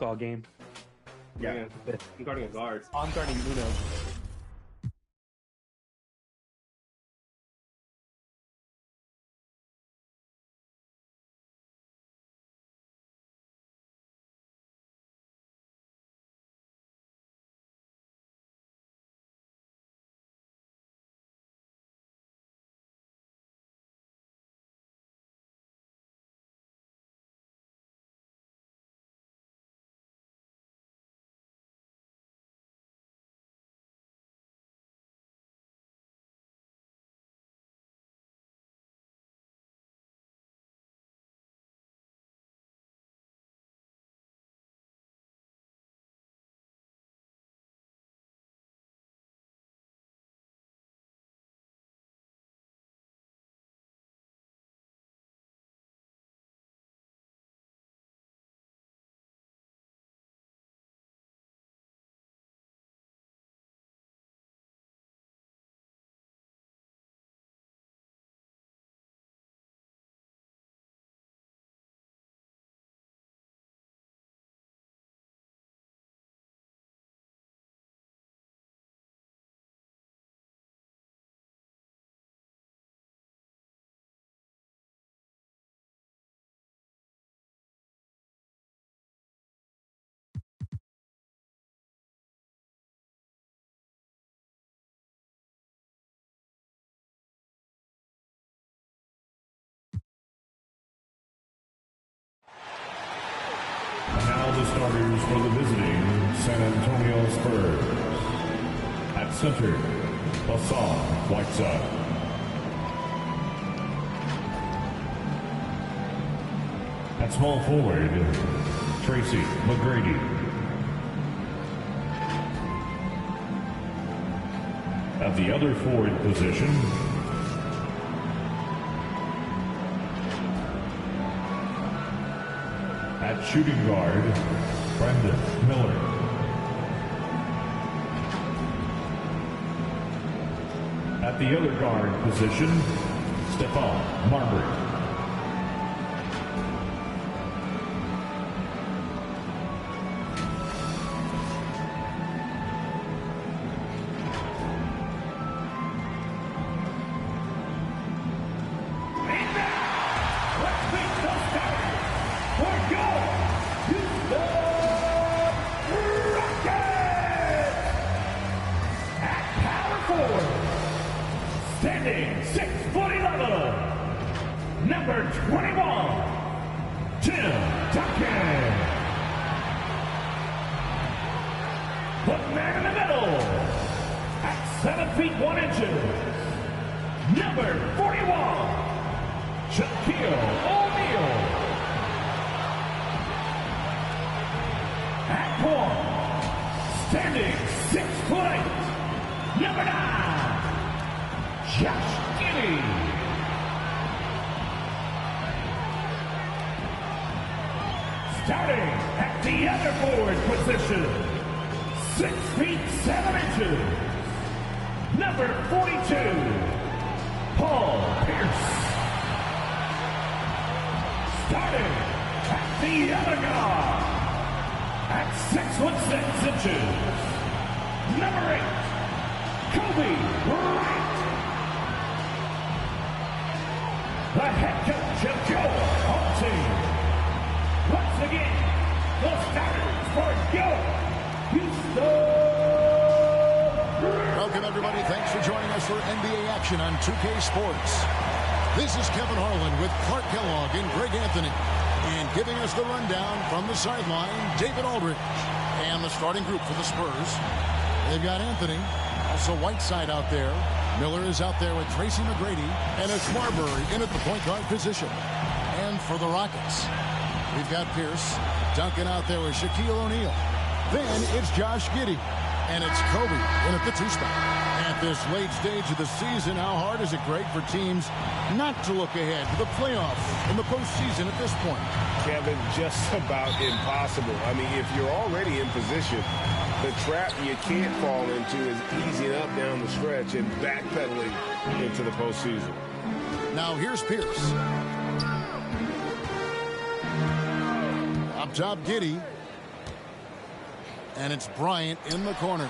All game. Yeah. I'm guarding a guard. I'm guarding Uno. starters for the visiting San Antonio Spurs. At center, Hassan Whiteside. At small forward, Tracy McGrady. At the other forward position, at shooting guard, Brendan Miller. At the other guard position, Stephon Marbury. Standing 6'11", number 21, Tim Duncan. The man in the middle, at 7 feet 1 inches, number 41, Shaquille O'Neal. At point, standing 6'8", number 9. Josh Giddey. Starting at the other forward position, 6 feet 7 inches, number 42, Paul Pierce. Starting at the other guard, at 6'6" number 8, Kobe Bryant. The head coach of your home team. Once again, the starters for your Houston. Welcome, everybody. Thanks for joining us for NBA action on 2K Sports. This is Kevin Harlan with Clark Kellogg and Greg Anthony. And giving us the rundown from the sideline, David Aldridge. And the starting group for the Spurs. They've got Anthony, also Whiteside out there. Miller is out there with Tracy McGrady, and it's Marbury in at the point guard position. And for the Rockets, we've got Pierce, Duncan out there with Shaquille O'Neal. Then it's Josh Giddey, and it's Kobe in at the 2 spot. At this late stage of the season, how hard is it, Greg, for teams not to look ahead to the playoffs in the postseason at this point? Kevin, just about impossible. I mean, if you're already in position, the trap you can't fall into is easing up down the stretch and backpedaling into the postseason. Now here's Pierce. Up top, Giddey. And it's Bryant in the corner.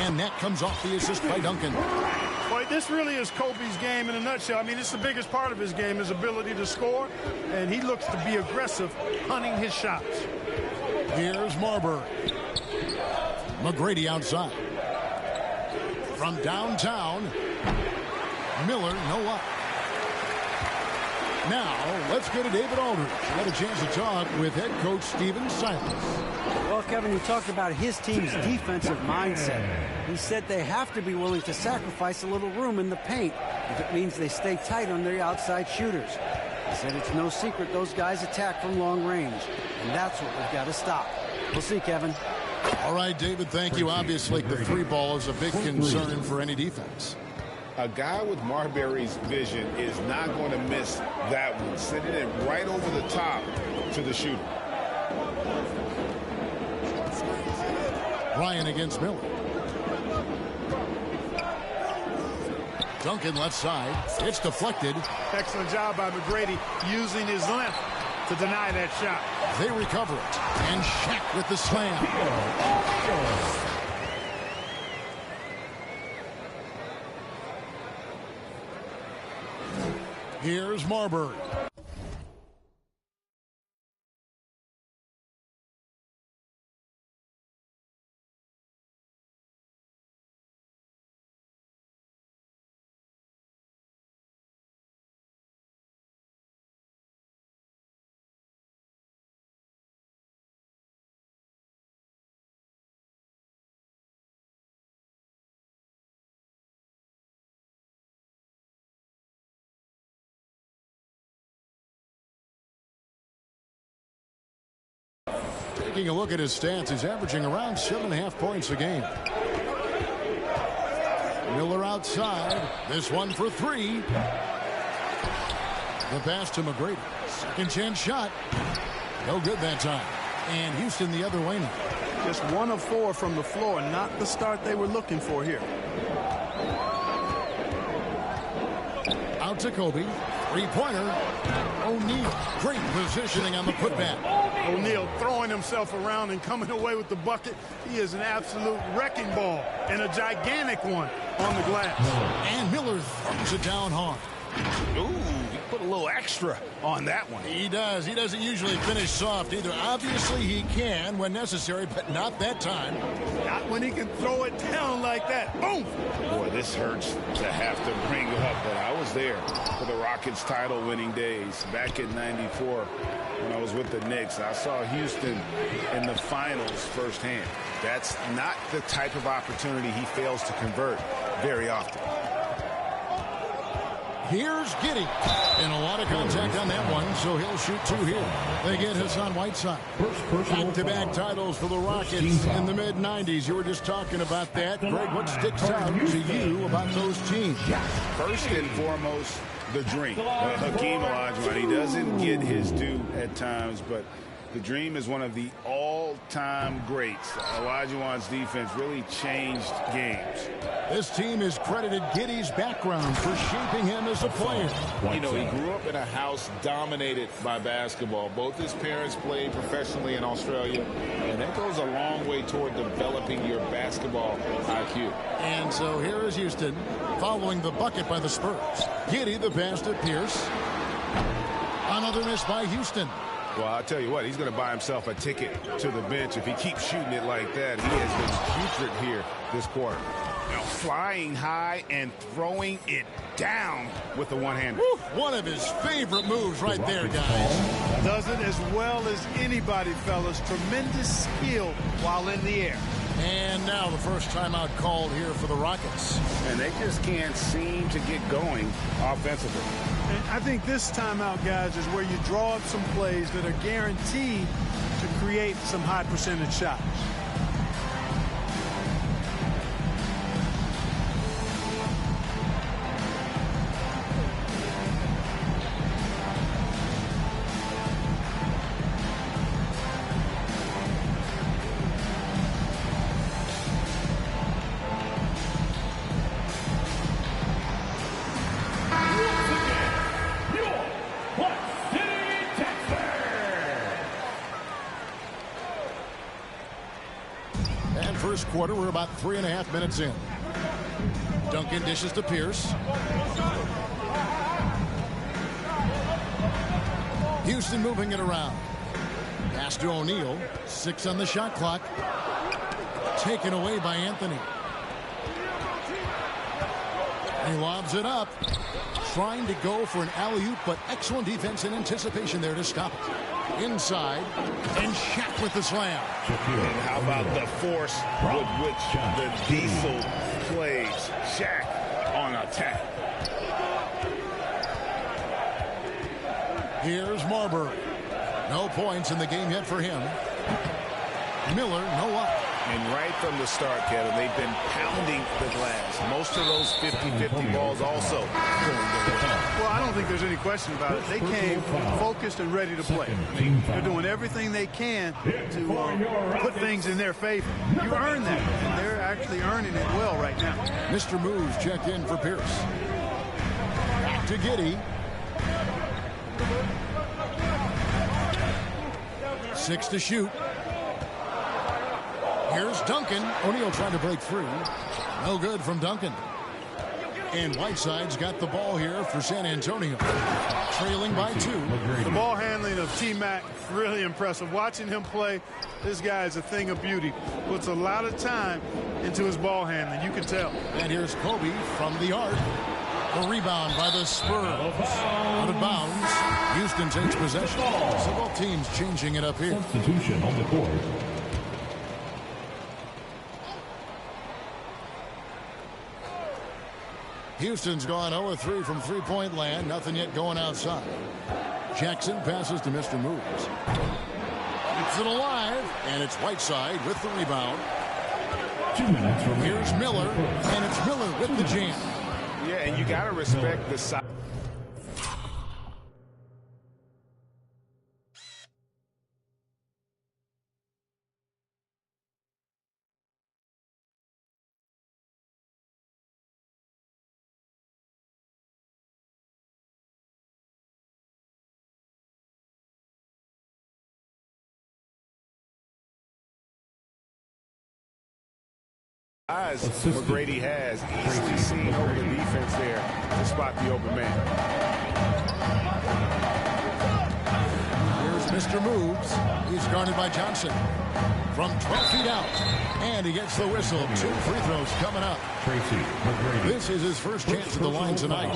And that comes off the assist by Duncan. Boy, this really is Kobe's game in a nutshell. I mean, it's the biggest part of his game, his ability to score. And he looks to be aggressive, hunting his shots. Here's Marbury. McGrady outside. From downtown, Miller, no luck. Now, let's go to David Aldridge. We had a chance to talk with head coach Stephen Silas. Well, Kevin, he talked about his team's defensive mindset. He said they have to be willing to sacrifice a little room in the paint if it means they stay tight on their outside shooters. He said it's no secret those guys attack from long range, and that's what we've got to stop. We'll see, Kevin. All right, David, thank you. Obviously, the 3 ball is a big concern for any defense. A guy with Marbury's vision is not going to miss that one, sending it right over the top to the shooter. Ryan against Miller. Duncan left side. It's deflected. Excellent job by McGrady using his length to deny that shot. They recover it. And Shaq with the slam. Here's Marbury. Taking a look at his stats, he's averaging around 7.5 points a game. Miller outside. This one for three. The pass to McGrady. Second chance shot. No good that time. And Houston the other way now. Just 1 of 4 from the floor. Not the start they were looking for here. Out to Kobe. Three-pointer. O'Neal. Great positioning on the putback. O'Neal throwing himself around and coming away with the bucket. He is an absolute wrecking ball and a gigantic one on the glass. And Miller throws it down hard. Ooh, he put a little extra on that one. He does. He doesn't usually finish soft either. Obviously, he can when necessary, but not that time. Not when he can throw it down like that. Boom! Boy, this hurts to have to bring up, but I was there for the Rockets title-winning days back in '94 when I was with the Knicks. I saw Houston in the finals firsthand. That's not the type of opportunity he fails to convert very often. Here's Giddey. And a lot of contact on that one, so he'll shoot 2 here. They get Hassan Whiteside. Back-to-back titles for the Rockets in the mid-'90s. You were just talking about that. Greg, what sticks out to you about those teams? First and foremost, the dream. Hakeem Olajuwon, he doesn't get his due at times, but the dream is one of the all-time greats. Olajuwon's defense really changed games. This team has credited Giddey's background for shaping him as a player. You know, he grew up in a house dominated by basketball. Both his parents played professionally in Australia, and that goes a long way toward developing your basketball IQ. And so here is Houston following the bucket by the Spurs. Giddey, the pass to Pierce. Another miss by Houston. Well, I'll tell you what, he's going to buy himself a ticket to the bench if he keeps shooting it like that. He has been putrid here this quarter. Now flying high and throwing it down with the one-hander. One of his favorite moves right there, guys. Does it as well as anybody, fellas. Tremendous skill while in the air. And now the first timeout called here for the Rockets. And they just can't seem to get going offensively. And I think this timeout, guys, is where you draw up some plays that are guaranteed to create some high percentage shots. First quarter, we're about 3.5 minutes in. Duncan dishes to Pierce. Houston moving it around. Pass to O'Neal. 6 on the shot clock. Taken away by Anthony. He lobs it up. Trying to go for an alley-oop, but excellent defense and anticipation there to stop it. Inside, and Shaq with the slam. And how about the force with which the Diesel plays? Shaq on attack. Here's Marbury. No points in the game yet for him. Miller, no luck. And right from the start, Kevin, they've been pounding the glass. Most of those 50-50 balls also going to work. Well, I don't think there's any question about it. They came focused and ready to play. I mean, they're doing everything they can to put things in their favor. You earn that, and they're actually earning it well right now. Mr. Moves check in for Pierce. Back to Giddey. 6 to shoot. Here's Duncan. O'Neal trying to break through. No good from Duncan. And Whiteside's got the ball here for San Antonio. Trailing by 2. The ball handling of T-Mac, really impressive. Watching him play, this guy is a thing of beauty. Puts a lot of time into his ball handling, you can tell. And here's Kobe from the arc. The rebound by the Spurs. Out of bounds. Houston takes possession. So both teams changing it up here. Substitution on the court. Houston's gone 0-3 from three-point land. Nothing yet going outside. Jackson passes to Mr. Moves. Keeps it alive, and it's Whiteside with the rebound. 2 minutes remaining. Here's Miller, and it's Miller with the jam. Yeah, and you got to respect the size. McGrady has easily seen over the defense there to spot the open man. Here's Mr. Moves. He's guarded by Johnson. From 12 feet out. And he gets the whistle. 2 free throws coming up. Tracy McGrady. This is his first chance at the line tonight.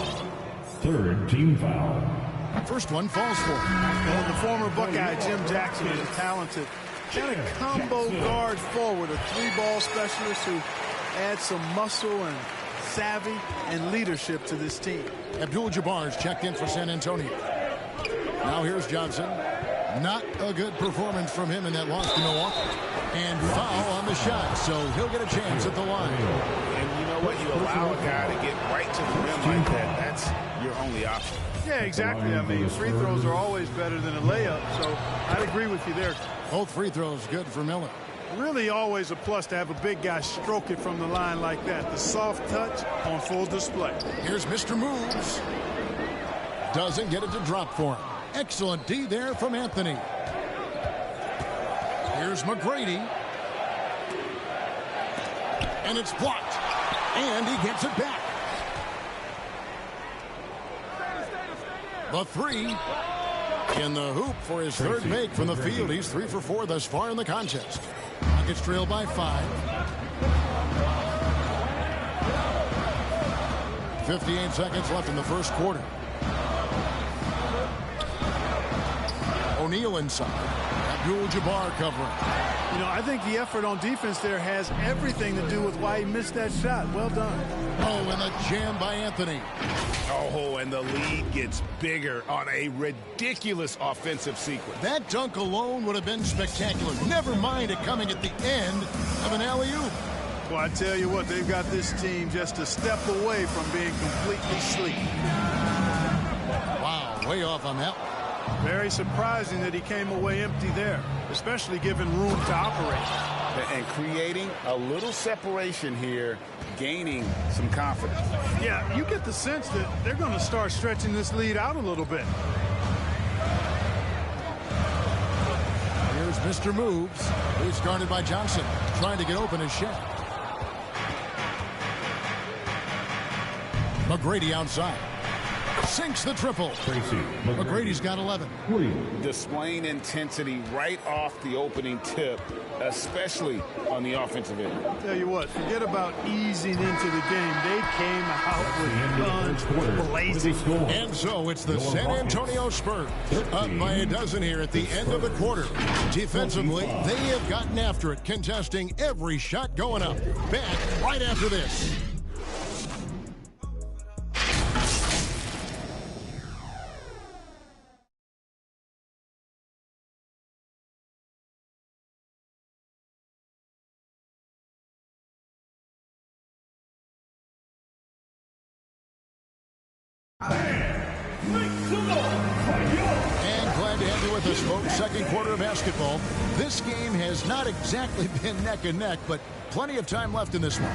Third team foul. First one falls for him. Well, the former Buckeye Jim Jackson is a talented kind of combo guard forward, a 3-ball specialist who adds some muscle and savvy and leadership to this team. Abdul-Jabbar's checked in for San Antonio. Now here's Johnson. Not a good performance from him in that loss to Milwaukee. And foul on the shot, so he'll get a chance at the line. And you know what? You allow a guy to get right to the rim like that. That's your only option. Yeah, exactly. I mean, free throws are always better than a layup, so I'd agree with you there. Both free throws good for Miller. Really always a plus to have a big guy stroke it from the line like that. The soft touch on full display. Here's Mr. Moves. Doesn't get it to drop for him. Excellent D there from Anthony. Here's McGrady. And it's blocked. And he gets it back. The 3 in the hoop for his third make from the field. He's 3 for 4 thus far in the contest. Rockets trail by 5. 58 seconds left in the first quarter. O'Neal inside. Abdul-Jabbar covering. You know, I think the effort on defense there has everything to do with why he missed that shot. Well done. Oh, and the jam by Anthony. Oh, and the lead gets bigger on a ridiculous offensive sequence. That dunk alone would have been spectacular. Never mind it coming at the end of an alley-oop. Well, I tell you what, they've got this team just a step away from being completely asleep. Wow, way off on that one. Very surprising that he came away empty there, especially given room to operate. And creating a little separation here, gaining some confidence. Yeah, you get the sense that they're going to start stretching this lead out a little bit. Here's Mr. Moves. He's guarded by Johnson, trying to get open as Shaq. McGrady outside. Sinks the triple. McGrady's got 11. Displaying intensity right off the opening tip, especially on the offensive end. Tell you what, forget about easing into the game. They came out with guns blazing. And so it's the San Antonio Spurs up by a dozen here at the end of the quarter. Defensively, they have gotten after it, contesting every shot going up. Back right after this. And glad to have you with us, folks. Second quarter of basketball. This game has not exactly been neck and neck, but plenty of time left in this one.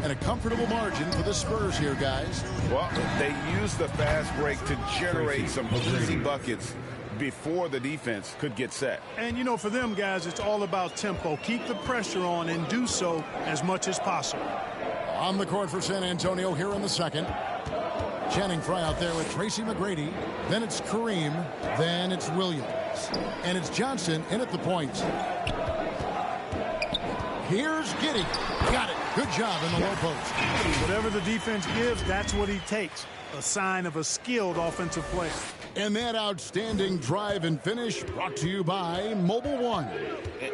And a comfortable margin for the Spurs here, guys. Well, they used the fast break to generate some easy buckets before the defense could get set. And, you know, for them, guys, it's all about tempo. Keep the pressure on and do so as much as possible. On the court for San Antonio here in the second. Channing Frye out there with Tracy McGrady. Then it's Kareem. Then it's Williams. And it's Johnson in at the point. Here's Giddey. Got it. Good job in the low post. Whatever the defense gives, that's what he takes. A sign of a skilled offensive player. And that outstanding drive and finish brought to you by Mobile One.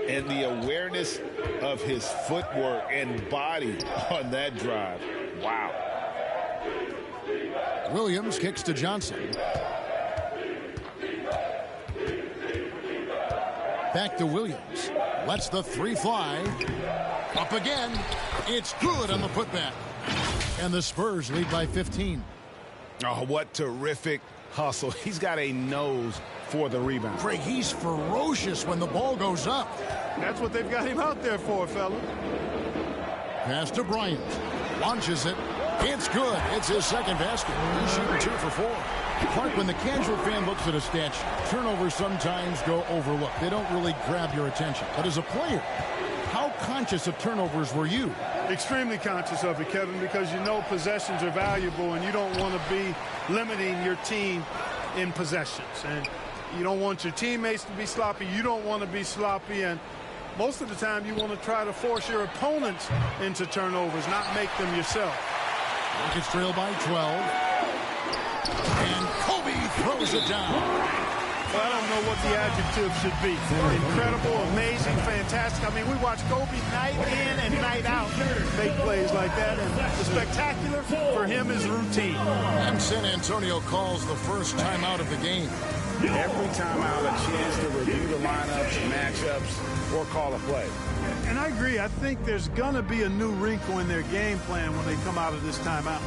And the awareness of his footwork and body on that drive. Wow. Williams kicks to Johnson. Back to Williams. Lets the three fly. Up again. It's good on the putback. And the Spurs lead by 15. Oh, what terrific hustle. He's got a nose for the rebound. Craig, he's ferocious when the ball goes up. That's what they've got him out there for, fella. Pass to Bryant. Launches it. It's good. It's his second basket. He's shooting 2 for 4. Clark, when the casual fan looks at a stat, turnovers sometimes go overlooked. They don't really grab your attention. But as a player, how conscious of turnovers were you? Extremely conscious of it, Kevin, because you know possessions are valuable and you don't want to be limiting your team in possessions. And you don't want your teammates to be sloppy. You don't want to be sloppy. And most of the time you want to try to force your opponents into turnovers, not make them yourself. Rockets trail by 12. And Kobe throws it down. Well, I don't know what the adjective should be. Incredible, amazing, fantastic. I mean, we watch Kobe night in and night out make plays like that. And the spectacular for him is routine. And San Antonio calls the first timeout of the game. Every timeout, a chance to review the lineups, matchups, or call a play. And I agree. I think there's going to be a new wrinkle in their game plan when they come out of this timeout.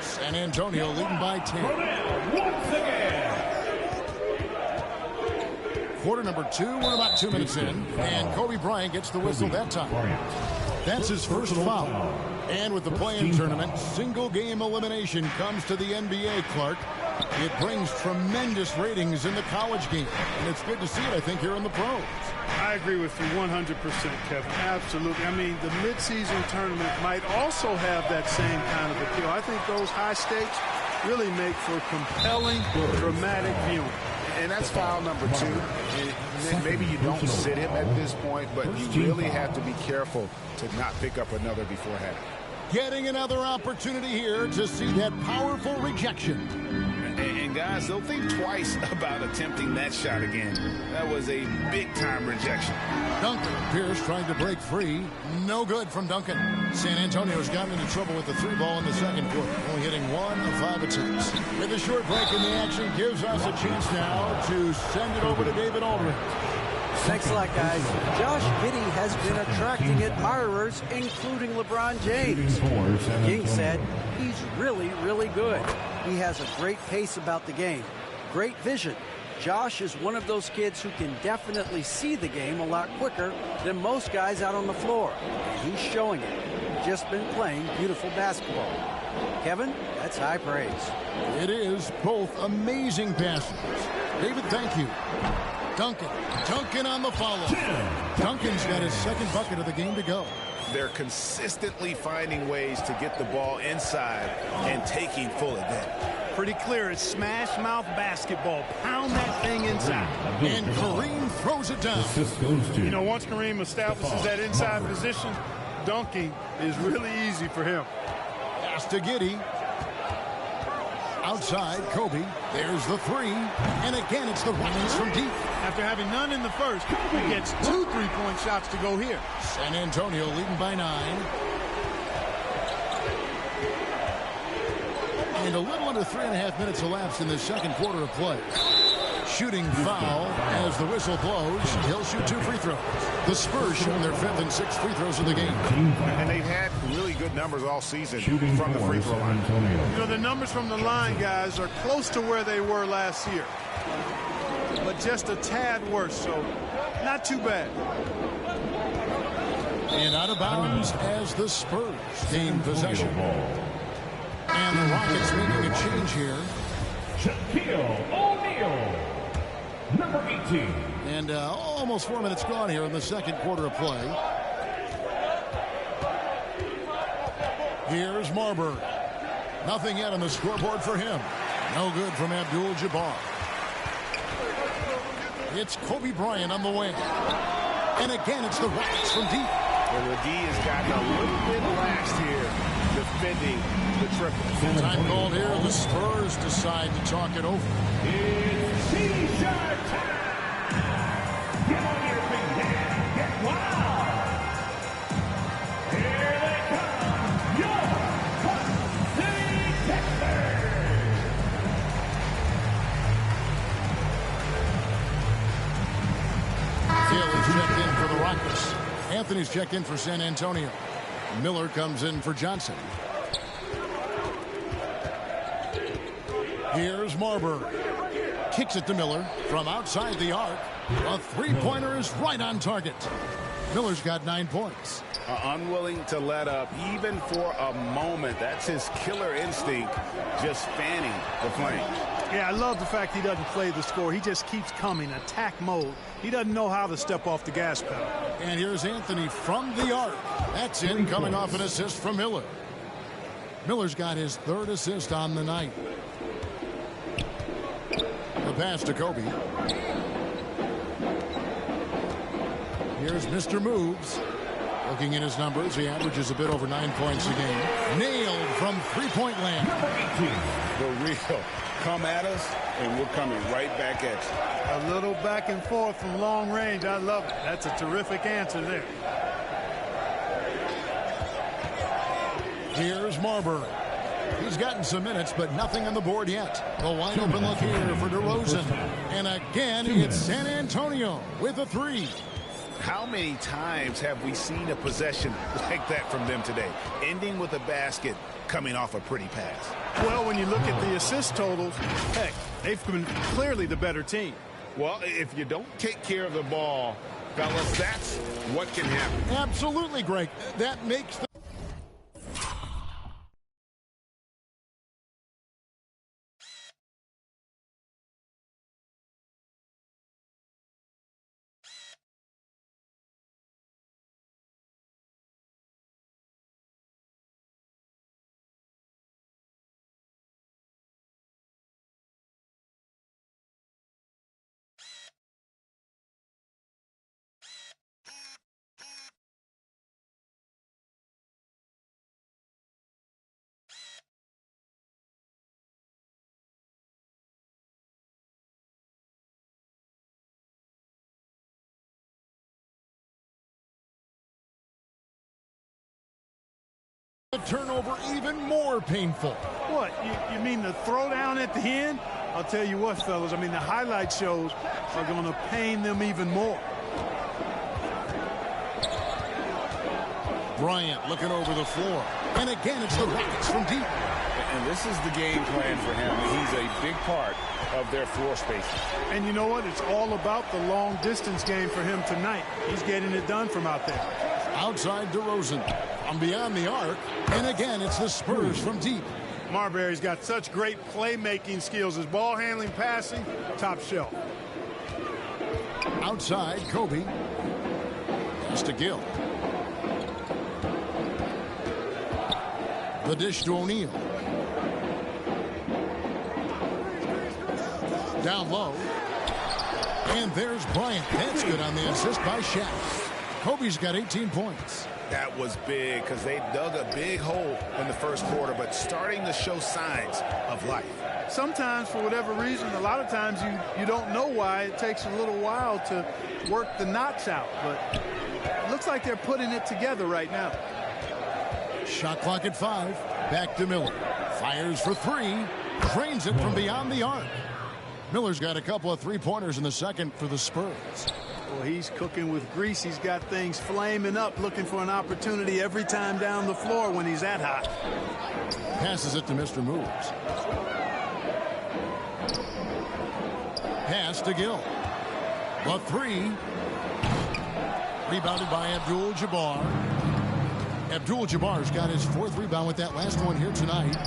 San Antonio leading by 10. Once again. Quarter number 2. We're about 2 minutes in. And Kobe Bryant gets the whistle that time. That's his first foul. And with the play-in tournament, single-game elimination comes to the NBA, Clark. It brings tremendous ratings in the college game. And it's good to see it, I think, here in the pros. I agree with you 100%, Kevin. Absolutely. I mean, the midseason tournament might also have that same kind of appeal. I think those high stakes really make for compelling, dramatic viewing. And that's foul number 2. And maybe you don't sit him at this point, but you really have to be careful to not pick up another beforehand. Getting another opportunity here to see that powerful rejection. And guys, they'll think twice about attempting that shot again. That was a big-time rejection. Duncan. Pierce trying to break free. No good from Duncan. San Antonio's gotten into trouble with the 3 ball in the second quarter, only hitting 1 of 5 attempts. With a short break in the action, gives us a chance now to send it over to David Aldridge. Thanks a lot, guys. Josh Giddey has been attracting admirers, including LeBron James. King said he's really, really good. He has a great pace about the game, great vision. Josh is one of those kids who can definitely see the game a lot quicker than most guys out on the floor. And he's showing it. Just been playing beautiful basketball. Kevin, that's high praise. It is. Both amazing passes. David, thank you. Duncan on the follow. Duncan's got his second bucket of the game to go. They're consistently finding ways to get the ball inside and taking full advantage. Pretty clear. It's smash mouth basketball. Pound that thing inside. And Kareem throws it down. You know, once Kareem establishes that inside position, dunking is really easy for him. Pass to Giddey. Outside, Kobe. There's the 3. And again, it's the Rockets from deep. After having none in the first, he gets 2 3-point shots to go here. San Antonio leading by 9. And a little under 3.5 minutes elapsed in the second quarter of play. Shooting foul as the whistle blows. He'll shoot 2 free throws. The Spurs shooting their 5th and 6th free throws of the game. And they've had really good numbers all season from the free throw line. You know, the numbers from the line, guys, are close to where they were last year. But just a tad worse, so not too bad. And out of bounds as the Spurs gain possession. And the Rockets making a change here. Shaquille O'Neal, number 18. And almost 4 minutes gone here in the second quarter of play. Here's Marbury. Nothing yet on the scoreboard for him. No good from Abdul-Jabbar. It's Kobe Bryant on the wing. And again, it's the Rockets from deep. Well, McGee has gotten a little bit lax here defending the triple. Time called here. The Spurs decide to talk it over. It's T-shirt time! Get on your feet and get wild! Here they come, your Hut City Texans! Gill is checked in for the Rockets. Anthony's checked in for San Antonio. Miller comes in for Johnson. Here's Marbury. Kicks it to Miller from outside the arc. A three-pointer is right on target. Miller's got 9 points. Unwilling to let up even for a moment. That's his killer instinct, just fanning the flames. Yeah, I love the fact he doesn't play the score. He just keeps coming, attack mode. He doesn't know how to step off the gas pedal. And here's Anthony from the arc. That's in, coming off an assist from Miller. Miller's got his 3rd assist on the night. The pass to Kobe. Here's Mr. Moves. Looking at his numbers, he averages a bit over 9 points a game. Nailed from three-point land. The real come at us, and we're coming right back at you. A little back and forth from long range. I love it. That's a terrific answer there. Here's Marbury. He's gotten some minutes, but nothing on the board yet. The wide open look here for DeRozan. And again, it's San Antonio with a 3. How many times have we seen a possession like that from them today, ending with a basket coming off a pretty pass? Well, when you look at the assist totals, heck, they've been clearly the better team. Well, if you don't take care of the ball, fellas, that's what can happen. Absolutely, Greg. That makes the turnover even more painful. What, you mean the throwdown at the end? I'll tell you what, fellas, I mean, the highlight shows are going to pain them even more. Bryant looking over the floor. And again, it's the Rockets from deep. And this is the game plan for him. He's a big part of their floor spacing. And you know what? It's all about the long distance game for him tonight. He's getting it done from out there. Outside DeRozan. From beyond the arc. And again, it's the Spurs from deep. Marbury's got such great playmaking skills. His ball handling, passing, top shelf. Outside, Kobe. Pass to Gill. The dish to O'Neal. Down low. And there's Bryant. That's good on the assist by Shaq. Kobe's got 18 points. That was big because they dug a big hole in the first quarter, but starting to show signs of life. Sometimes, for whatever reason, a lot of times you don't know why. It takes a little while to work the knots out, but it looks like they're putting it together right now. Shot clock at 5. Back to Miller. Fires for 3. Drains it from beyond the arc. Miller's got a couple of three-pointers in the second for the Spurs. Well, he's cooking with grease. He's got things flaming up, looking for an opportunity every time down the floor when he's that hot. Passes it to Mr. Moves. Pass to Gill. The 3. Rebounded by Abdul-Jabbar. Abdul-Jabbar's got his 4th rebound with that last one here tonight.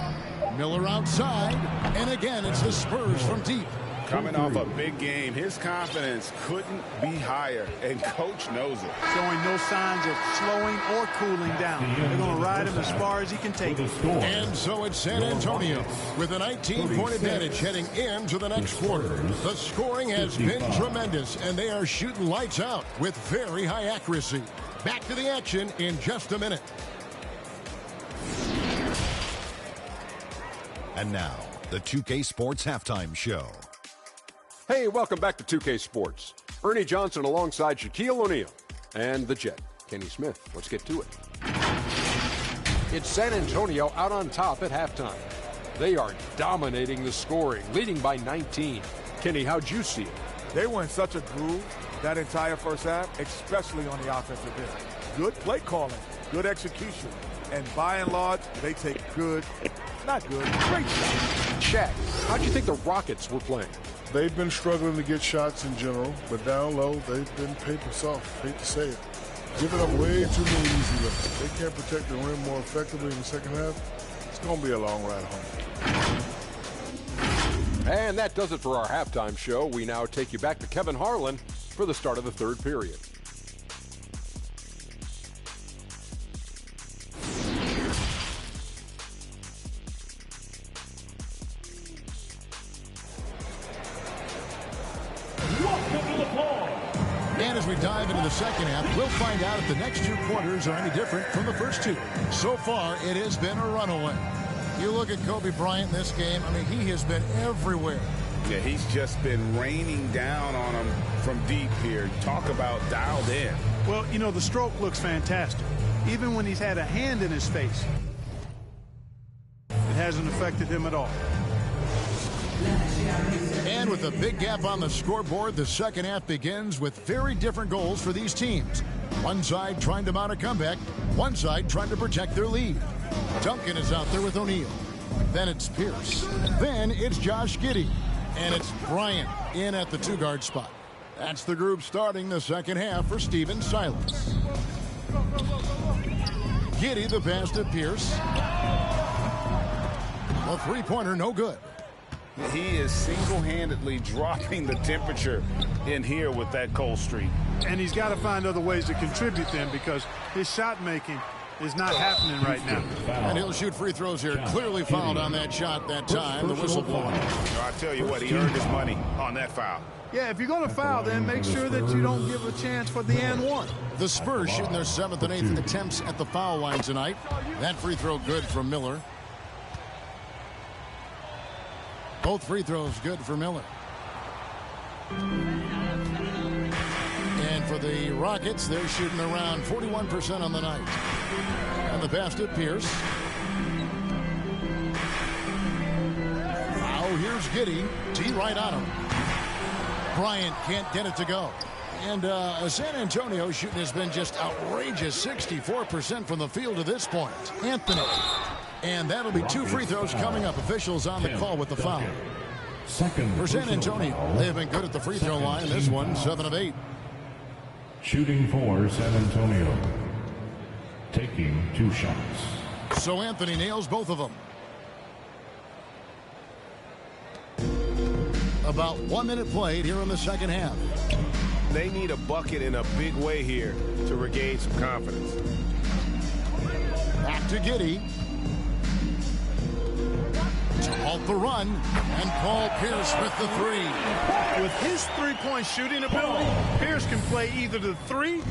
Miller outside. And again, it's the Spurs from deep. Coming off a big game, his confidence couldn't be higher, and coach knows it. Showing no signs of slowing or cooling down. They're going to ride him as far as he can take it. And so it's San Antonio with a 19-point advantage heading into the next quarter. The scoring has been tremendous, and they are shooting lights out with very high accuracy. Back to the action in just a minute. And now, the 2K Sports Halftime Show. Hey, welcome back to 2K Sports. Ernie Johnson alongside Shaquille O'Neal and the Jet, Kenny Smith. Let's get to it. It's San Antonio out on top at halftime. They are dominating the scoring, leading by 19. Kenny, how'd you see it? They were in such a groove that entire first half, especially on the offensive end. Good play calling, good execution, and by and large, they take great shots. Shaq, how'd you think the Rockets were playing? They've been struggling to get shots in general, but down low, they've been paper soft. Hate to say it. Giving up way too many easy looks. They can't protect the rim more effectively in the second half. It's going to be a long ride home. And that does it for our halftime show. We now take you back to Kevin Harlan for the start of the third period. And as we dive into the second half, we'll find out if the next two quarters are any different from the first two. So far, it has been a runaway. You look at Kobe Bryant in this game, I mean, he has been everywhere. Yeah, he's just been raining down on him from deep here. Talk about dialed in. Well, you know, the stroke looks fantastic. Even when he's had a hand in his face, it hasn't affected him at all. And with a big gap on the scoreboard, the second half begins with very different goals for these teams. One side trying to mount a comeback, one side trying to protect their lead. Duncan is out there with O'Neal. Then it's Pierce. Then it's Josh Giddey. And it's Bryant in at the two-guard spot. That's the group starting the second half for Stephen Silas. Giddey, the pass to Pierce. A three-pointer, no good. He is single-handedly dropping the temperature in here with that cold streak. And he's got to find other ways to contribute then, because his shot making is not happening right now. And he'll shoot free throws here. Clearly fouled on that shot that time. The whistle blowing. I tell you what, he earned his money on that foul. Yeah, if you're going to foul, then make sure that you don't give a chance for the and one. The Spurs shooting their 7th and 8th attempts at the foul line tonight. That free throw good from Miller. Both free throws good for Miller. And for the Rockets, they're shooting around 41% on the night. And the pass to Pierce. Now here's Giddey. T right on him. Bryant can't get it to go. And San Antonio shooting has been just outrageous. 64% from the field to this point. Anthony. And that'll be two free throws coming up. Officials on the call with the foul. For San Antonio, they have been good at the free throw line. This one, 7 of 8. Shooting for San Antonio. Taking 2 shots. So Anthony nails both of them. About 1 minute played here in the second half. They need a bucket in a big way here to regain some confidence. Back to Giddey. To halt the run, and Paul Pierce with the three. With his three-point shooting ability, Pierce can play either the 3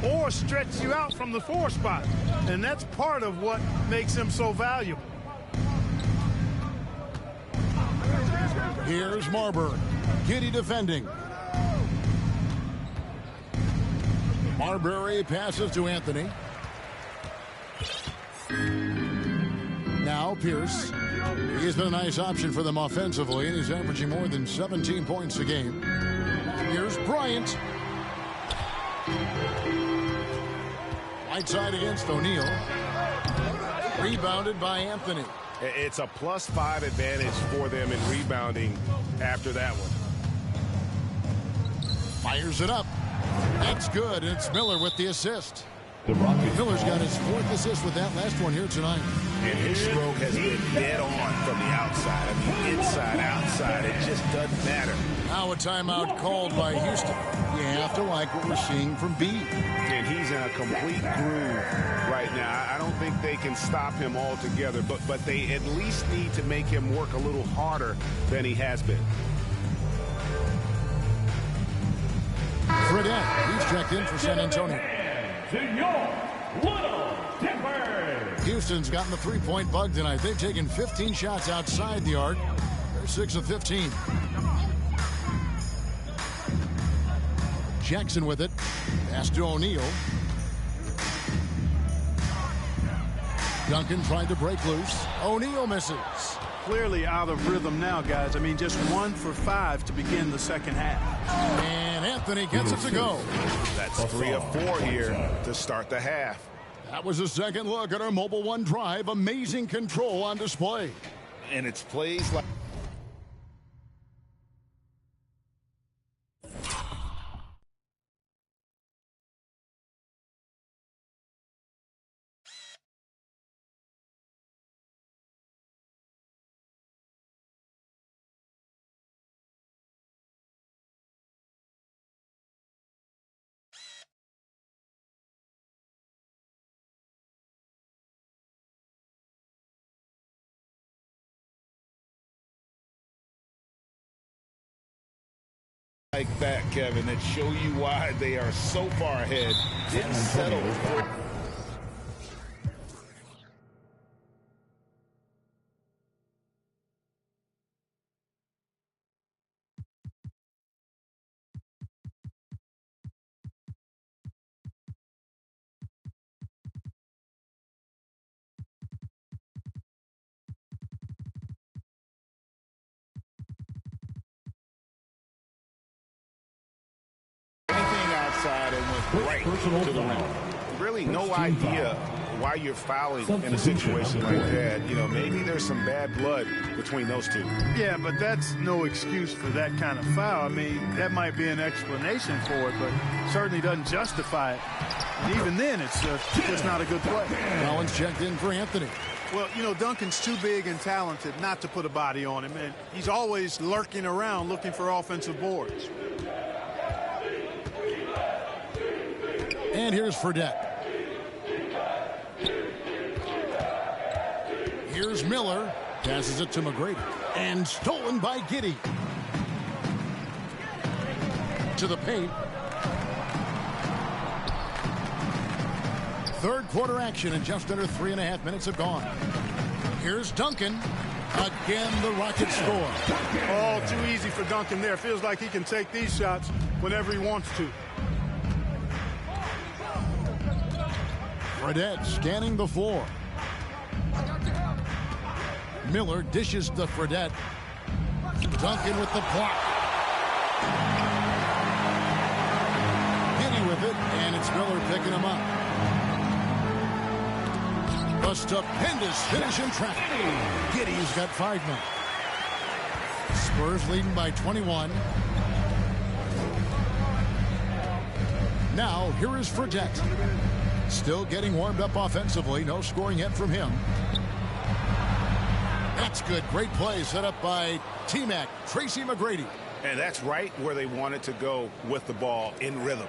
or stretch you out from the 4 spot. And that's part of what makes him so valuable. Here's Marbury. Giddey defending. Marbury passes to Anthony. Now Pierce. He's been a nice option for them offensively, and he's averaging more than 17 points a game. Here's Bryant. Right side against O'Neal. Rebounded by Anthony. It's a +5 advantage for them in rebounding after that one. Fires it up. That's good. It's Miller with the assist. The Rockets. Miller's got his 4th assist with that last one here tonight. And his stroke has been dead on from the outside. I mean, inside, outside, it just doesn't matter. Now a timeout called by Houston. You have to like what we're seeing from B. And he's in a complete groove right now. I don't think they can stop him altogether, but they at least need to make him work a little harder than he has been. Fredette, he's checked in for San Antonio. Houston's gotten the three-point bug tonight. They've taken 15 shots outside the arc. They're 6 of 15. Jackson with it. Pass to O'Neal. Duncan tried to break loose. O'Neal misses. Clearly out of rhythm now, guys. I mean, just 1 for 5 to begin the second half. And Anthony gets it to go. That's 3 of 4 here to start the half. That was a second look at our Mobile One drive. Amazing control on display. And it's plays like... like that, Kevin, that show you why they are so far ahead. Didn't settle. Outside and went right to the rim. Really no idea why you're fouling in a situation like that. You know, maybe there's some bad blood between those two. Yeah, but that's no excuse for that kind of foul. I mean, that might be an explanation for it, but certainly doesn't justify it. And even then, it's just not a good play. Collins checked in for Anthony. Well, you know, Duncan's too big and talented not to put a body on him, and he's always lurking around looking for offensive boards. And here's Fredette. Here's Miller. Passes it to McGrady. And stolen by Giddey. To the paint. Third quarter action, and just under 3.5 minutes have gone. Here's Duncan. Again, the Rockets score. Oh, too easy for Duncan there. Feels like he can take these shots whenever he wants to. Fredette scanning the floor. Miller dishes to Fredette. Duncan with the block. Giddey with it, and it's Miller picking him up. A stupendous finish in traffic. Giddey's got 5 now. Spurs leading by 21. Now, here is Fredette. Still getting warmed up offensively. No scoring yet from him. That's good. Great play set up by T-Mac, Tracy McGrady. And that's right where they wanted to go with the ball, in rhythm.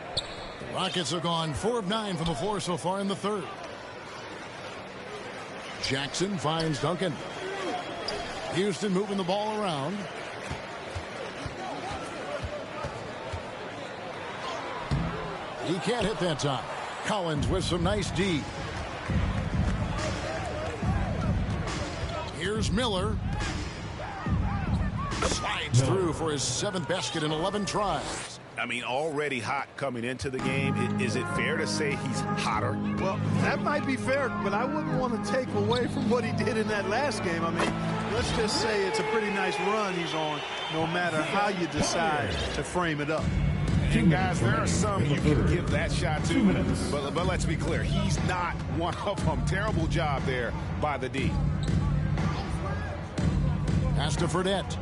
The Rockets have gone 4 of 9 from the floor so far in the third. Jackson finds Duncan. Houston moving the ball around. He can't hit that time. Collins with some nice D. Here's Miller. Slides through for his 7th basket in 11 tries. I mean, already hot coming into the game. Is it fair to say he's hotter? Well, that might be fair, but I wouldn't want to take away from what he did in that last game. I mean, let's just say it's a pretty nice run he's on, no matter how you decide to frame it up. And guys, there are some you can give that shot to, but let's be clear, he's not one of them. Terrible job there by the D. Pass to Fredette.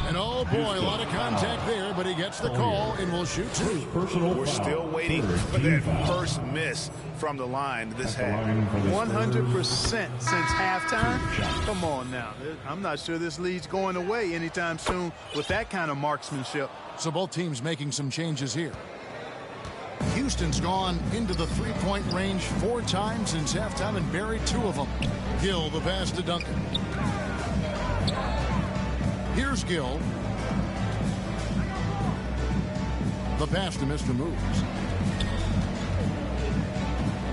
And oh boy, a lot of contact there, but he gets the call and will shoot 2. We're still waiting for that first miss from the line this half. 100% since halftime. Come on now. I'm not sure this lead's going away anytime soon with that kind of marksmanship. So both teams making some changes here. Houston's gone into the 3-point range 4 times since halftime and buried 2 of them. Gill the pass to Duncan. Here's Gill. The pass to Mr. Moves.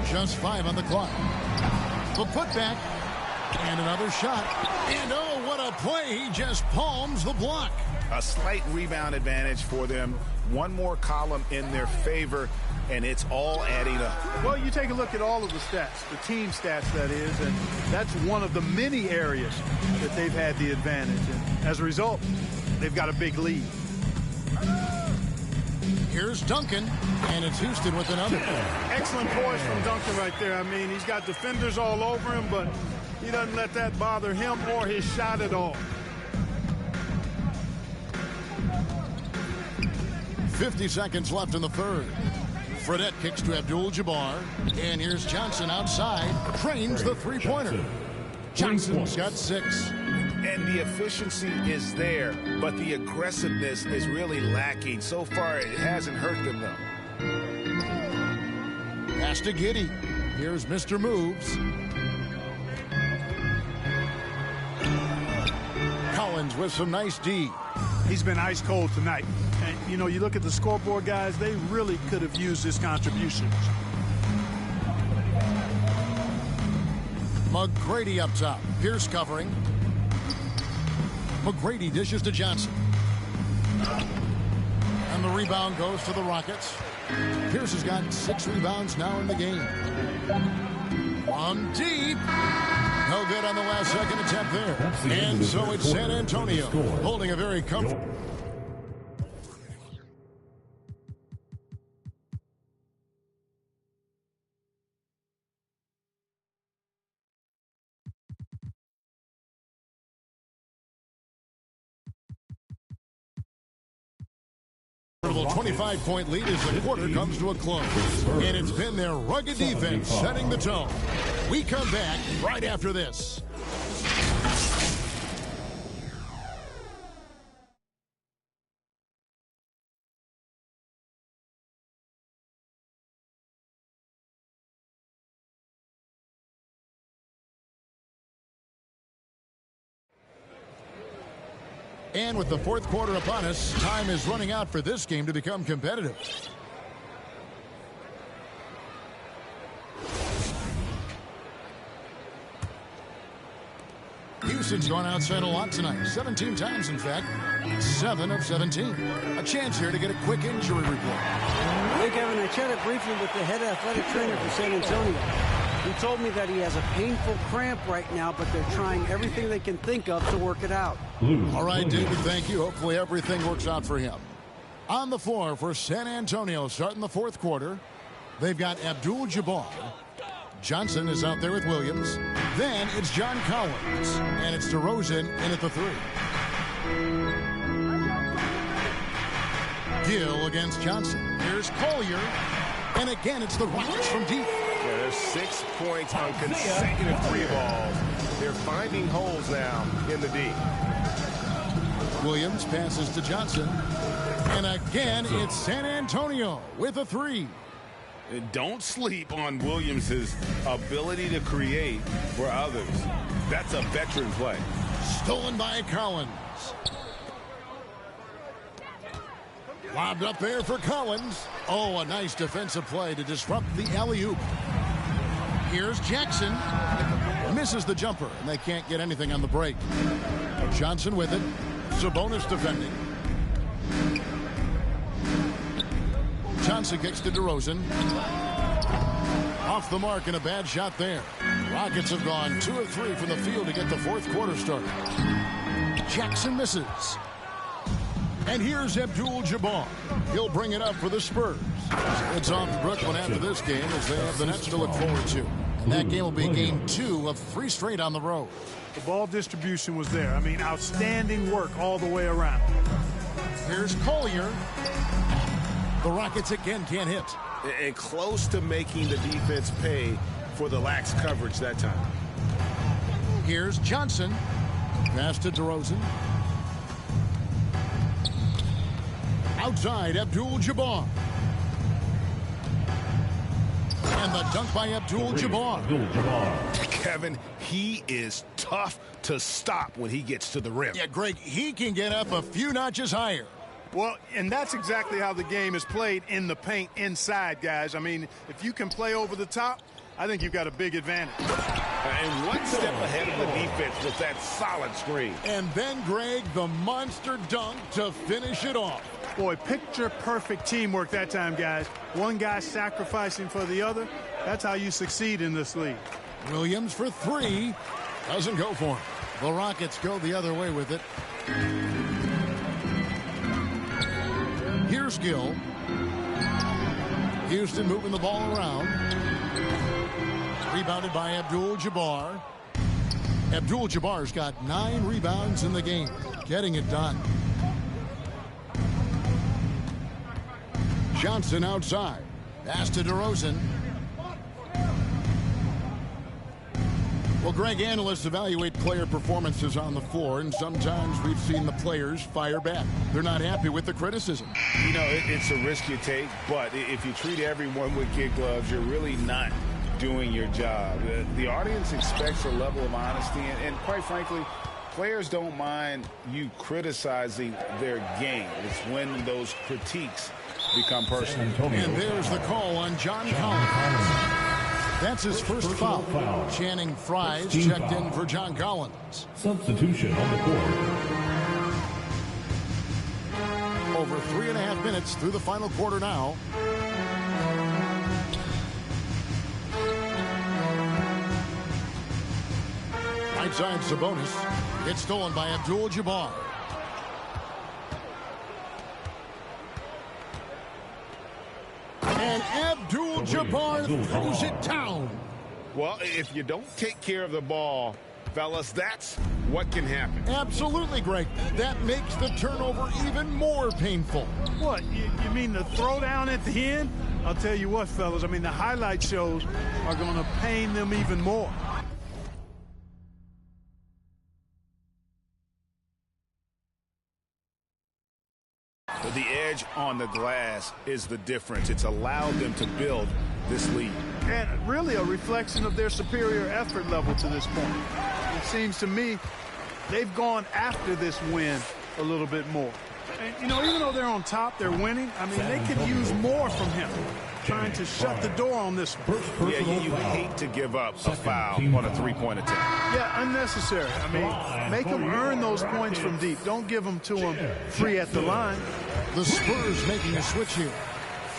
Just 5 on the clock. The putback. And another shot. And oh, what a play. He just palms the block. A slight rebound advantage for them. One more column in their favor, and it's all adding up. Well, you take a look at all of the stats, the team stats, that is, and that's one of the many areas that they've had the advantage. And as a result, they've got a big lead. Here's Duncan, and it's Houston with another. Excellent poise from Duncan right there. I mean, he's got defenders all over him, but he doesn't let that bother him or his shot at all. 50 seconds left in the third. Fredette kicks to Abdul-Jabbar, and here's Johnson outside, trains the three-pointer. Johnson's got 6. And the efficiency is there, but the aggressiveness is really lacking. So far, it hasn't hurt them, though. Pass to Giddey. Here's Mr. Moves. Collins with some nice D. He's been ice cold tonight. And, you know, you look at the scoreboard, guys, they really could have used his contributions. McGrady up top. Pierce covering. McGrady dishes to Johnson. And the rebound goes to the Rockets. Pierce has got 6 rebounds now in the game. One deep. No good on the last second attempt there. And so it's San Antonio holding a very comfortable. A 25-point lead as the quarter comes to a close. And it's been their rugged defense setting the tone. We come back right after this. And with the fourth quarter upon us, time is running out for this game to become competitive. Houston's gone outside a lot tonight. 17 times, in fact. 7 of 17. A chance here to get a quick injury report. Hey, Kevin, I chatted briefly with the head athletic trainer for San Antonio. He told me that he has a painful cramp right now, but they're trying everything they can think of to work it out. All right, David, thank you. Hopefully everything works out for him. On the floor for San Antonio starting the fourth quarter, they've got Abdul-Jabbar. Johnson is out there with Williams. Then it's John Collins, and it's DeRozan in at the 3. Gill against Johnson. Here's Collier, and again it's the Rockets from deep. Yeah, there's 6 points on consecutive 3 balls. They're finding holes now in the D. Williams passes to Johnson. And again, it's San Antonio with a 3. And don't sleep on Williams' ability to create for others. That's a veteran play. Stolen by Collins. Lobbed up there for Collins. Oh, a nice defensive play to disrupt the alley-oop. Here's Jackson. Misses the jumper, and they can't get anything on the break. Johnson with it. Sabonis defending. Johnson kicks to DeRozan. Off the mark and a bad shot there. Rockets have gone 2 of 3 from the field to get the fourth quarter started. Jackson misses. And here's Abdul-Jabbar. He'll bring it up for the Spurs. It's off to Brooklyn after this game as they have the Nets to look forward to. And that game will be game 2 of 3 straight on the road. The ball distribution was there. I mean, outstanding work all the way around. Here's Collier. The Rockets again can't hit. And close to making the defense pay for the lax coverage that time. Here's Johnson. Pass to DeRozan. Outside, Abdul-Jabbar. And the dunk by Abdul-Jabbar. Kevin, he is tough to stop when he gets to the rim. Yeah, Greg, he can get up a few notches higher. Well, and that's exactly how the game is played in the paint inside, guys. I mean, if you can play over the top, I think you've got a big advantage. And one step ahead of the defense with that solid screen. And then, Greg, the monster dunk to finish it off. Boy, picture-perfect teamwork that time, guys. One guy sacrificing for the other. That's how you succeed in this league. Williams for three. Doesn't go for him. The Rockets go the other way with it. Here's Gill. Houston moving the ball around. Rebounded by Abdul-Jabbar. Abdul-Jabbar's got 9 rebounds in the game. Getting it done. Johnson outside. Pass to DeRozan. Well, Greg, analysts evaluate player performances on the floor, and sometimes we've seen the players fire back. They're not happy with the criticism. You know, it's a risk you take, but if you treat everyone with kid gloves, you're really not doing your job. The audience expects a level of honesty, and quite frankly, players don't mind you criticizing their game. It's when those critiques become personal. And there's the call on John Collins. That's his first foul. Channing Frye's checked in for John Collins. Substitution on the court. Over 3.5 minutes through the final quarter now. Right side Sabonis. It's stolen by Abdul-Jabbar. And Abdul-Jabbar throws it down. Well, if you don't take care of the ball, fellas, that's what can happen. Absolutely, Greg. That makes the turnover even more painful. What, you mean the throwdown at the end? I'll tell you what, fellas, I mean, the highlight shows are going to pain them even more. The edge on the glass is the difference. It's allowed them to build this lead. And really a reflection of their superior effort level to this point. It seems to me they've gone after this win a little bit more. And, you know, even though they're on top, they're winning. I mean, they could use more from him, trying to shut the door on this one. Yeah, you hate to give up a foul on a three-point attempt. Yeah, unnecessary. I mean, make them earn those points from deep. Don't give them to them free at the line. The Spurs making a switch here.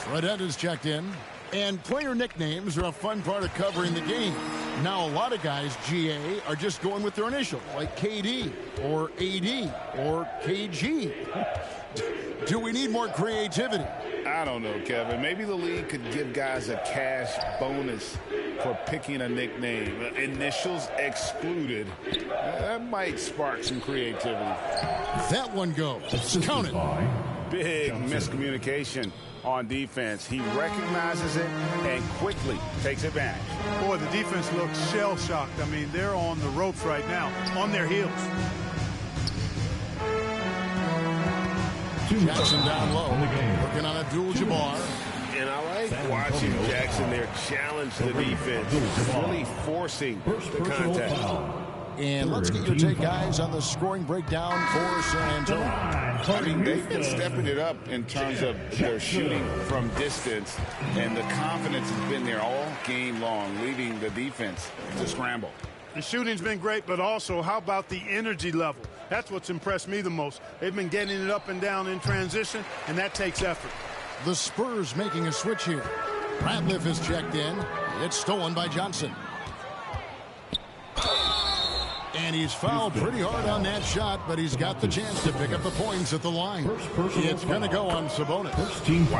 Fredette is checked in. And player nicknames are a fun part of covering the game. Now, a lot of guys, GA, are just going with their initials, like KD or AD or KG. Do we need more creativity? I don't know, Kevin. Maybe the league could give guys a cash bonus for picking a nickname. Initials excluded. That might spark some creativity. That one goes. Count it. Big miscommunication on defense. He recognizes it and quickly takes advantage. Boy, the defense looks shell-shocked. I mean, they're on the ropes right now, on their heels. Jackson down low, working on Abdul-Jabbar. And I like watching Jackson there challenge the defense, really forcing the contact. And let's get your take, guys, on the scoring breakdown for San Antonio. I mean, they've been stepping it up in terms of their shooting from distance, and the confidence has been there all game long, leading the defense to scramble. The shooting's been great, but also how about the energy level? That's what's impressed me the most. They've been getting it up and down in transition, and that takes effort. The Spurs making a switch here. Ratliff is checked in. It's stolen by Johnson. And he's fouled pretty hard on that shot, but he's got the chance to pick up the points at the line. It's going to go on Sabonis.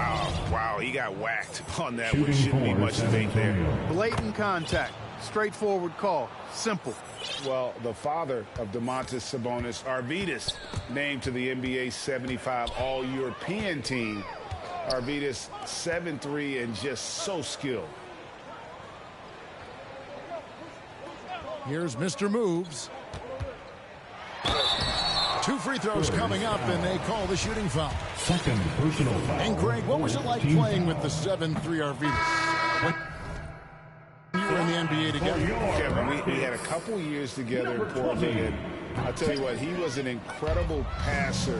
Wow, he got whacked on that one. Shouldn't be much debate there. Blatant contact. Straightforward call. Simple. Well, the father of Domantas Sabonis, Arvydas, named to the NBA 75 All-European team. Arvydas 7'3" and just so skilled. Here's Mr. Moves. 2 free throws coming up, and they call the shooting foul. Second personal foul. And Greg, what was it like playing with the 7'3" Arvydas? When you were in the NBA together? Kevin, we had a couple years together in Portland, and I'll tell you what, he was an incredible passer.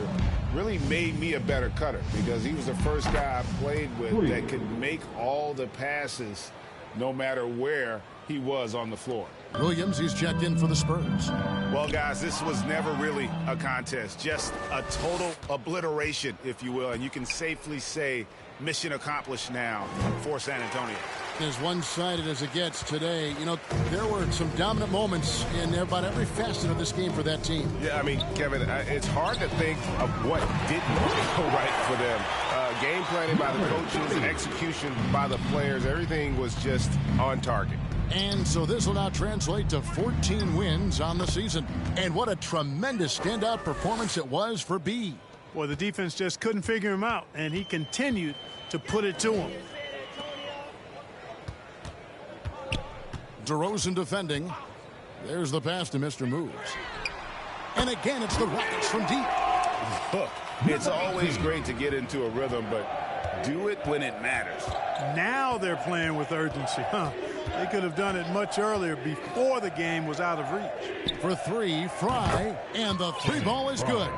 Really made me a better cutter because he was the first guy I played with that could make all the passes no matter where he was on the floor. Williams, he's checked in for the Spurs. Well, guys, this was never really a contest, just a total obliteration, if you will, and you can safely say mission accomplished now for San Antonio. As one-sided as it gets today, you know, there were some dominant moments in about every facet of this game for that team. Yeah, I mean, Kevin, it's hard to think of what didn't go right for them. Game planning by the coaches, execution by the players, everything was just on target. And so this will now translate to 14 wins on the season. And what a tremendous standout performance it was for B. Well, the defense just couldn't figure him out, and he continued to put it to him. DeRozan defending. There's the pass to Mr. Moves. And again, it's the Rockets from deep. Look, it's always great to get into a rhythm, but do it when it matters. Now they're playing with urgency. They could have done it much earlier before the game was out of reach. For three, Fry, and the three ball is good.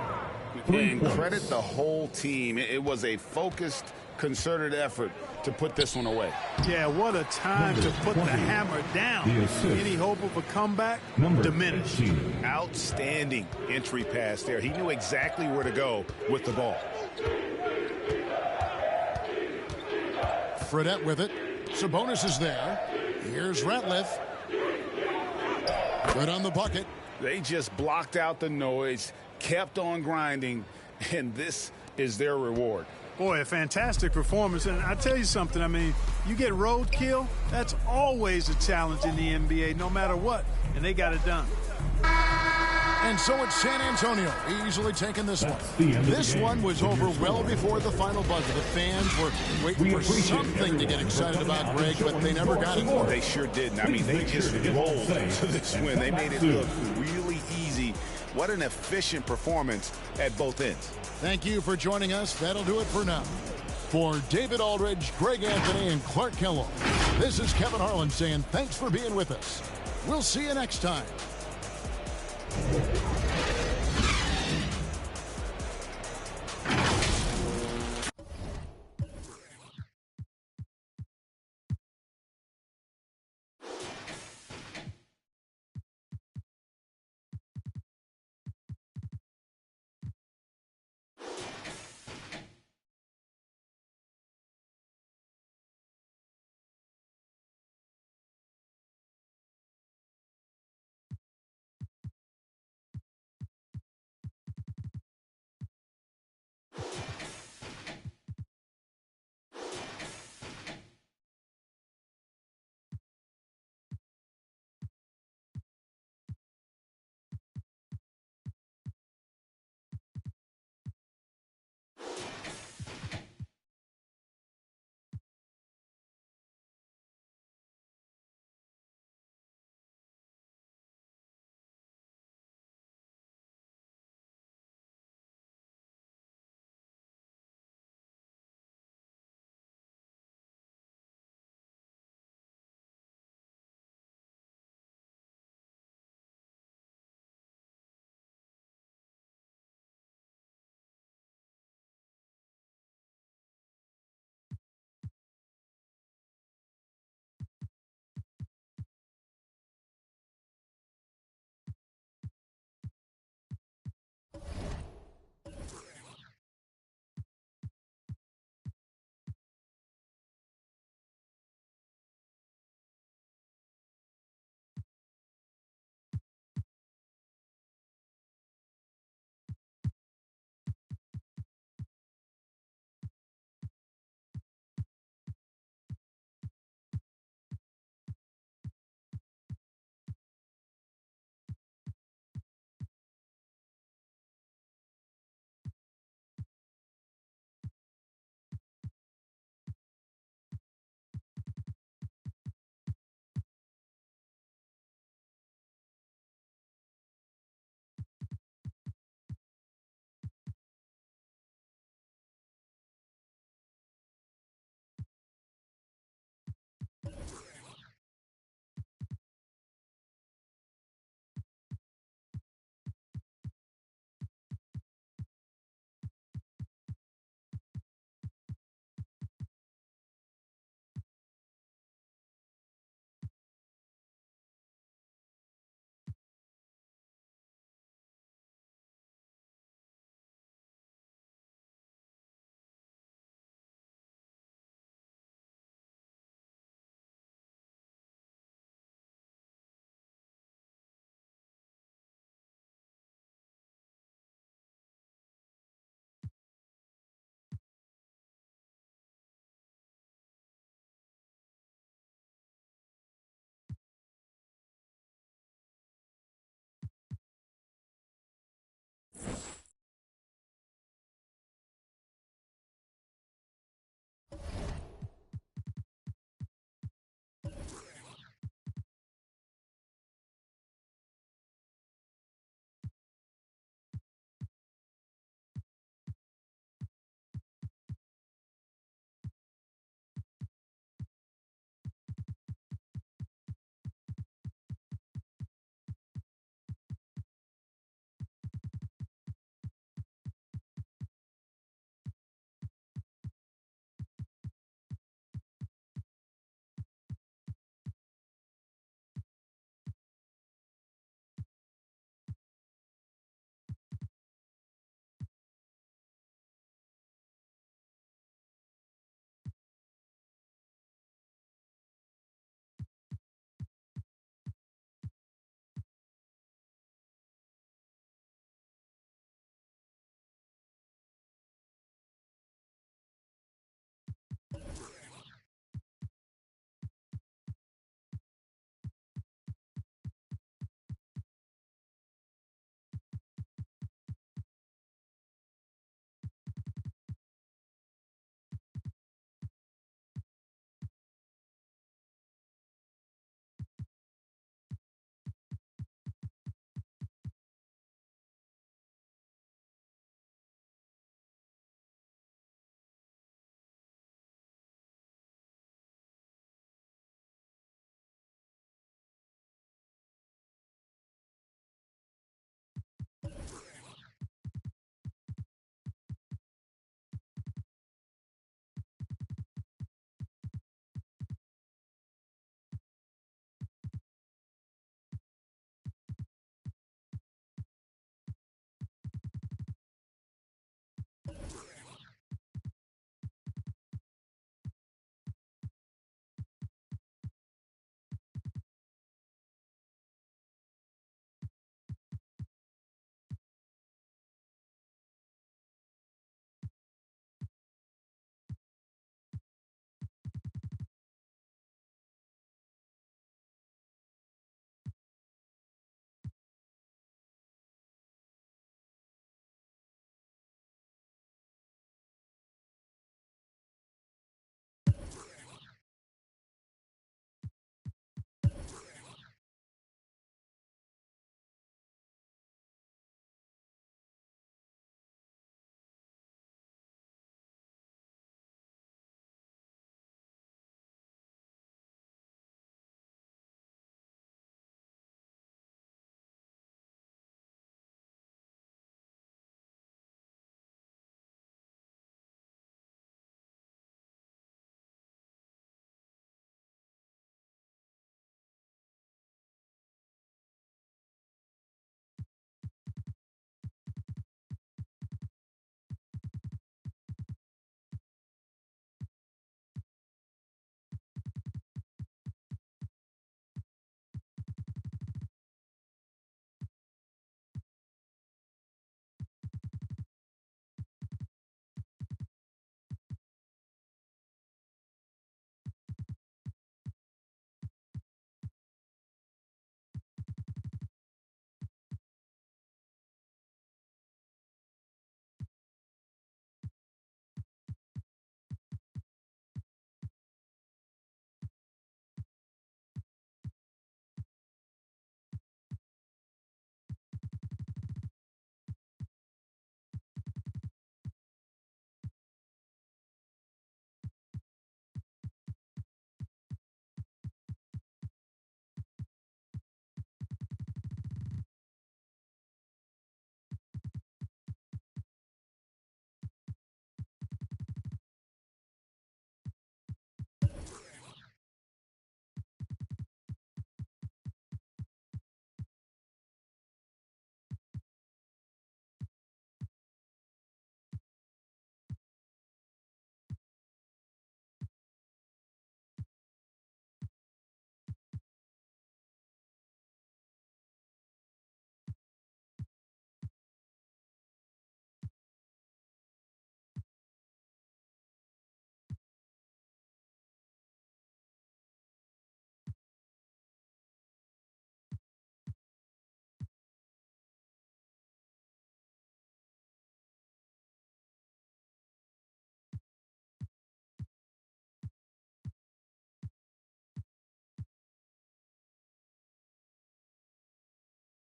And credit the whole team. It was a focused, concerted effort to put this one away. Yeah, what a time to put the hammer down. Any hope of a comeback diminished. Outstanding entry pass there. He knew exactly where to go with the ball. Fredette with it. Sabonis is there. Here's Ratliff. Good on the bucket. They just blocked out the noise, kept on grinding, and this is their reward. Boy, a fantastic performance. And I tell you something, I mean, you get roadkill, that's always a challenge in the NBA, no matter what. And they got it done. And so it's San Antonio easily taking this one. This one was over well before the final buzzer. The fans were waiting for something to get excited about, Greg, but they never got it. They sure didn't. I mean, they just rolled to this win. They made it look really easy. What an efficient performance at both ends. Thank you for joining us. That'll do it for now. For David Aldridge, Greg Anthony, and Clark Kellogg, this is Kevin Harlan saying thanks for being with us. We'll see you next time.